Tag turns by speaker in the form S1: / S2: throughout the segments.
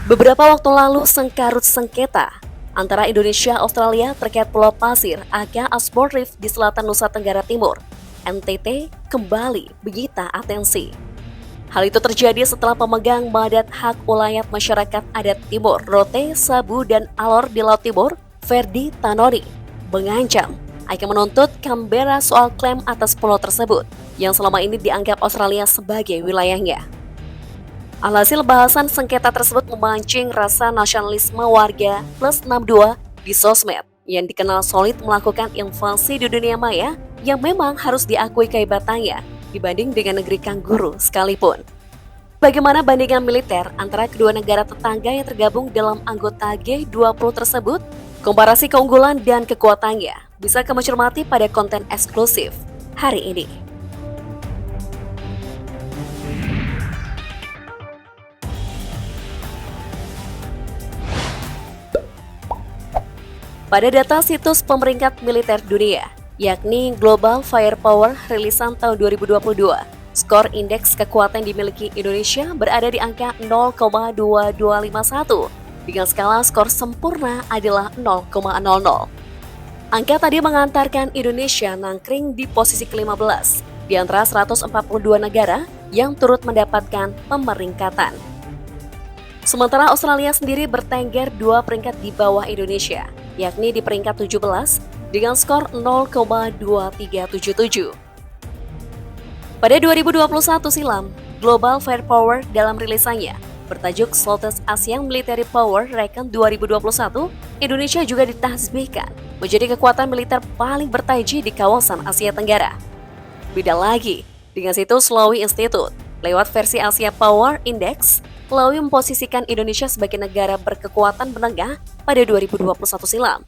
S1: Beberapa waktu lalu sengkarut sengketa antara Indonesia dan Australia terkait Pulau Pasir aka Ashmore Reef di selatan Nusa Tenggara Timur, NTT, kembali menyita atensi. Hal itu terjadi setelah pemegang Mandat Hak Ulayat Masyarakat Adat Timur, Rote, Sabu, dan Alor di Laut Timur, Ferdi Tanoni, mengancam akan menuntut Canberra soal klaim atas pulau tersebut yang selama ini dianggap Australia sebagai wilayahnya. Alhasil bahasan sengketa tersebut memancing rasa nasionalisme warga plus 62 di sosmed yang dikenal solid melakukan invasi di dunia maya yang memang harus diakui kehebatannya dibanding dengan negeri kangguru sekalipun. Bagaimana bandingan militer antara kedua negara tetangga yang tergabung dalam anggota G20 tersebut? Komparasi keunggulan dan kekuatannya bisa kamu cermati pada konten eksklusif hari ini. Pada data situs pemeringkat militer dunia, yakni Global Firepower rilisan tahun 2022, skor indeks kekuatan dimiliki Indonesia berada di angka 0,2251, dengan skala skor sempurna adalah 0,00. Angka tadi mengantarkan Indonesia nangkring di posisi ke-15 di antara 142 negara yang turut mendapatkan pemeringkatan. Sementara Australia sendiri bertengger 2 peringkat di bawah Indonesia, yakni di peringkat 17 dengan skor 0,2377. Pada 2021 silam, Global Firepower dalam rilisannya bertajuk Southeast Asian Military Power Recon 2021, Indonesia juga ditasbihkan menjadi kekuatan militer paling bertaji di kawasan Asia Tenggara. Beda lagi dengan situs Lowy Institute, lewat versi Asia Power Index, Lowy memposisikan Indonesia sebagai negara berkekuatan menengah pada 2021 silam.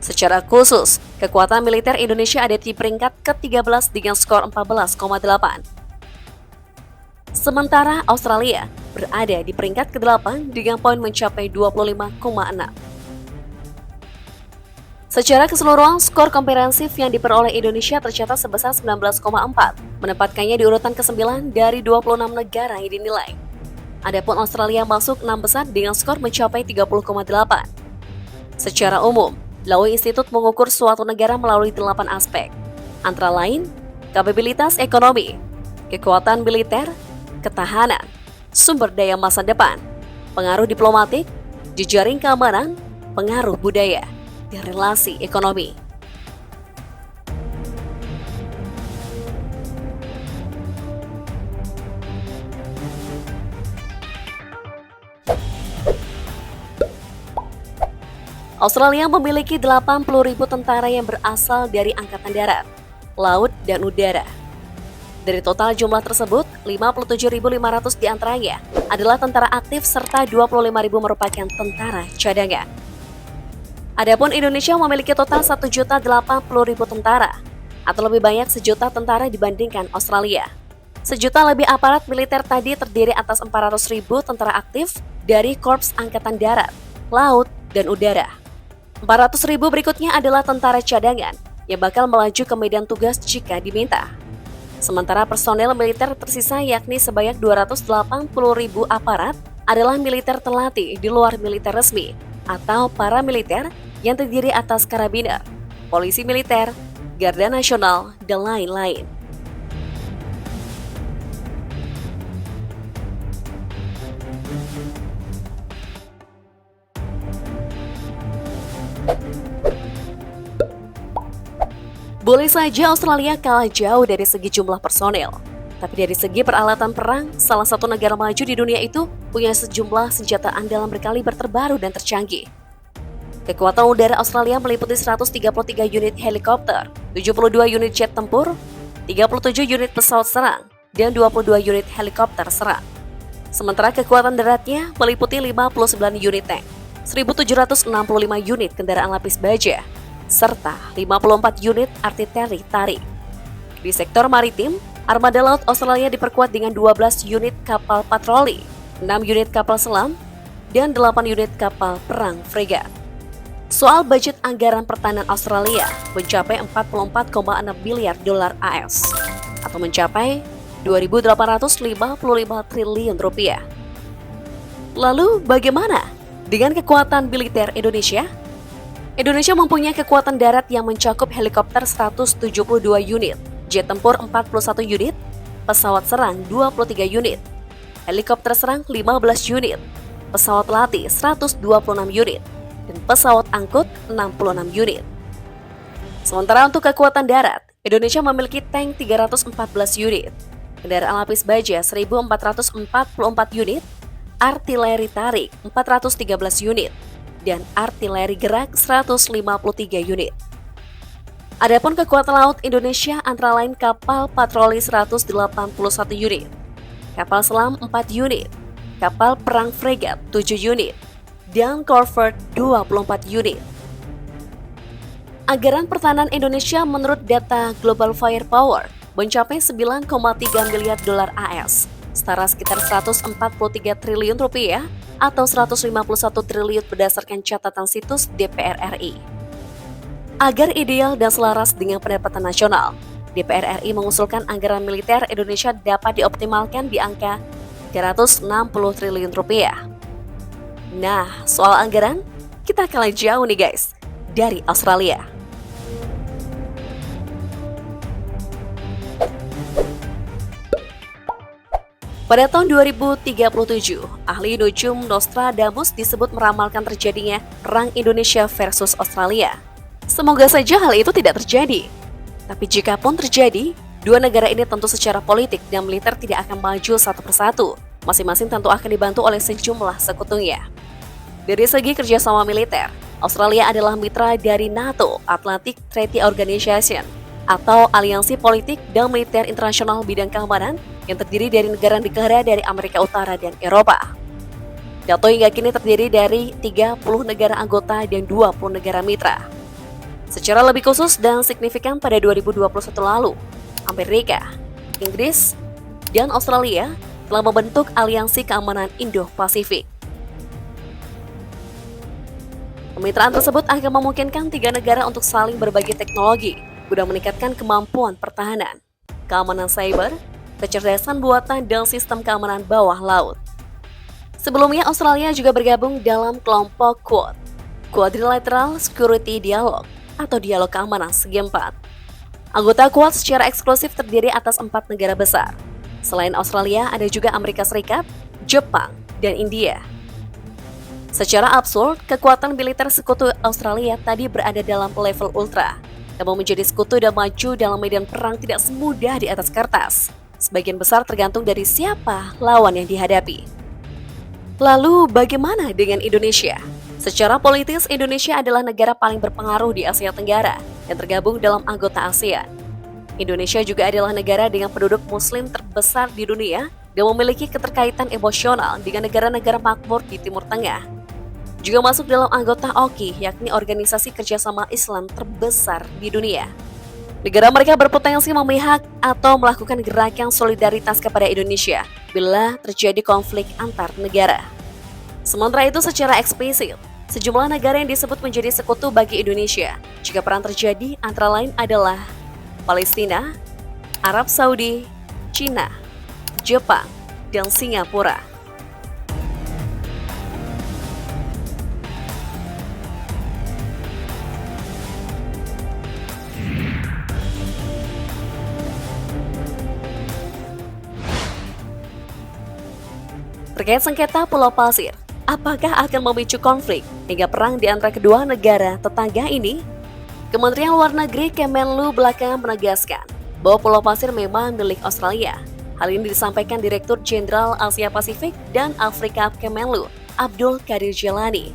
S1: Secara khusus, kekuatan militer Indonesia ada di peringkat ke-13 dengan skor 14,8. Sementara Australia berada di peringkat ke-8 dengan poin mencapai 25,6. Secara keseluruhan, skor komprehensif yang diperoleh Indonesia tercatat sebesar 19,4, menempatkannya di urutan ke-9 dari 26 negara yang dinilai. Adapun Australia masuk 6 besar dengan skor mencapai 30,8. Secara umum, Lowy Institute mengukur suatu negara melalui 8 aspek, antara lain kapabilitas ekonomi, kekuatan militer, ketahanan, sumber daya masa depan, pengaruh diplomatik, jejaring keamanan, pengaruh budaya, dan relasi ekonomi. Australia memiliki 80.000 tentara yang berasal dari Angkatan Darat, Laut, dan Udara. Dari total jumlah tersebut, 57.500 diantaranya adalah tentara aktif serta 25.000 merupakan tentara cadangan. Adapun Indonesia memiliki total 1.080.000 tentara, atau lebih banyak 1 juta tentara dibandingkan Australia. 1 juta lebih aparat militer tadi terdiri atas 400.000 tentara aktif dari Korps Angkatan Darat, Laut, dan Udara. 400.000 berikutnya adalah tentara cadangan yang bakal melaju ke medan tugas jika diminta. Sementara personel militer tersisa yakni sebanyak 280.000 aparat adalah militer terlatih di luar militer resmi atau paramiliter yang terdiri atas karabiner, polisi militer, garda nasional, dan lain-lain. Boleh saja Australia kalah jauh dari segi jumlah personel, tapi dari segi peralatan perang, salah satu negara maju di dunia itu punya sejumlah senjata andalan berkaliber terbaru dan tercanggih. Kekuatan udara Australia meliputi 133 unit helikopter, 72 unit jet tempur, 37 unit pesawat serang, dan 22 unit helikopter serang. Sementara kekuatan daratnya meliputi 59 unit tank, 1.765 unit kendaraan lapis baja, serta 54 unit artileri tarik. Di sektor maritim, armada laut Australia diperkuat dengan 12 unit kapal patroli, 6 unit kapal selam, dan 8 unit kapal perang fregat. Soal budget anggaran pertahanan Australia mencapai 44,6 miliar dolar AS atau mencapai 2.855 triliun rupiah. Lalu bagaimana dengan kekuatan militer Indonesia? Indonesia mempunyai kekuatan darat yang mencakup helikopter 172 unit, jet tempur 41 unit, pesawat serang 23 unit, helikopter serang 15 unit, pesawat latih 126 unit, dan pesawat angkut 66 unit. Sementara untuk kekuatan darat, Indonesia memiliki tank 314 unit, kendaraan lapis baja 1444 unit, artileri tarik 413 unit, dan artileri gerak 153 unit. Adapun kekuatan laut Indonesia antara lain kapal patroli 181 unit, kapal selam 4 unit, kapal perang fregat 7 unit, dan corvette 24 unit. Anggaran pertahanan Indonesia menurut data Global Firepower mencapai 9,3 miliar dolar AS, setara sekitar 143 triliun rupiah atau 151 triliun berdasarkan catatan situs DPR RI. Agar ideal dan selaras dengan pendapatan nasional, DPR RI mengusulkan anggaran militer Indonesia dapat dioptimalkan di angka 360 triliun rupiah. Nah, soal anggaran, kita kalah jauh nih guys, dari Australia. Pada tahun 2037, ahli nujum Nostradamus disebut meramalkan terjadinya Perang Indonesia versus Australia. Semoga saja hal itu tidak terjadi. Tapi jika pun terjadi, dua negara ini tentu secara politik dan militer tidak akan maju satu persatu. Masing-masing tentu akan dibantu oleh sejumlah sekutunya. Dari segi kerjasama militer, Australia adalah mitra dari NATO, Atlantic Treaty Organization, atau aliansi politik dan militer internasional bidang keamanan yang terdiri dari negara-negara dari Amerika Utara dan Eropa. NATO hingga kini terdiri dari 30 negara anggota dan 20 negara mitra. Secara lebih khusus dan signifikan pada 2021 lalu, Amerika, Inggris, dan Australia telah membentuk Aliansi Keamanan Indo-Pasifik. Kemitraan tersebut akan memungkinkan tiga negara untuk saling berbagi teknologi guna meningkatkan kemampuan pertahanan, keamanan cyber, kecerdasan buatan, dan sistem keamanan bawah laut. Sebelumnya, Australia juga bergabung dalam kelompok QUAD, Quadrilateral Security Dialogue, atau Dialog Keamanan Segi Empat. Anggota QUAD secara eksklusif terdiri atas 4 negara besar. Selain Australia, ada juga Amerika Serikat, Jepang, dan India. Secara absurd, kekuatan militer sekutu Australia tadi berada dalam level ultra, namun menjadi sekutu dan maju dalam medan perang tidak semudah di atas kertas. Sebagian besar tergantung dari siapa lawan yang dihadapi. Lalu bagaimana dengan Indonesia? Secara politis, Indonesia adalah negara paling berpengaruh di Asia Tenggara yang tergabung dalam anggota ASEAN. Indonesia juga adalah negara dengan penduduk muslim terbesar di dunia dan memiliki keterkaitan emosional dengan negara-negara makmur di Timur Tengah. Juga masuk dalam anggota OKI, yakni Organisasi Kerjasama Islam terbesar di dunia. Negara mereka berpotensi memihak atau melakukan gerakan solidaritas kepada Indonesia bila terjadi konflik antar negara. Sementara itu secara eksplisit, sejumlah negara yang disebut menjadi sekutu bagi Indonesia jika perang terjadi antara lain adalah Palestina, Arab Saudi, Cina, Jepang, dan Singapura. Terkait sengketa Pulau Pasir, apakah akan memicu konflik hingga perang di antara kedua negara tetangga ini? Kementerian Luar Negeri Kemenlu belakangan menegaskan bahwa Pulau Pasir memang milik Australia. Hal ini disampaikan Direktur Jenderal Asia Pasifik dan Afrika Kemenlu, Abdul Qadir Jalani.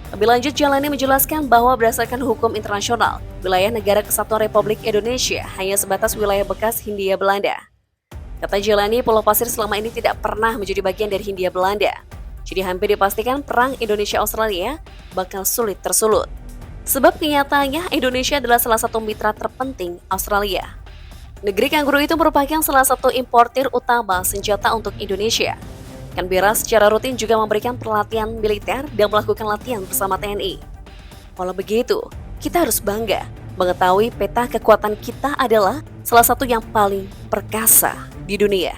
S1: Lebih lanjut, Jalani menjelaskan bahwa berdasarkan hukum internasional, wilayah Negara Kesatuan Republik Indonesia hanya sebatas wilayah bekas Hindia Belanda. Kata Jalani, Pulau Pasir selama ini tidak pernah menjadi bagian dari Hindia Belanda. Jadi hampir dipastikan perang Indonesia-Australia bakal sulit tersulut. Sebab kenyataannya Indonesia adalah salah satu mitra terpenting Australia. Negeri kanguru itu merupakan salah satu importir utama senjata untuk Indonesia. Canberra secara rutin juga memberikan pelatihan militer dan melakukan latihan bersama TNI. Walau begitu, kita harus bangga mengetahui peta kekuatan kita adalah salah satu yang paling perkasa di dunia.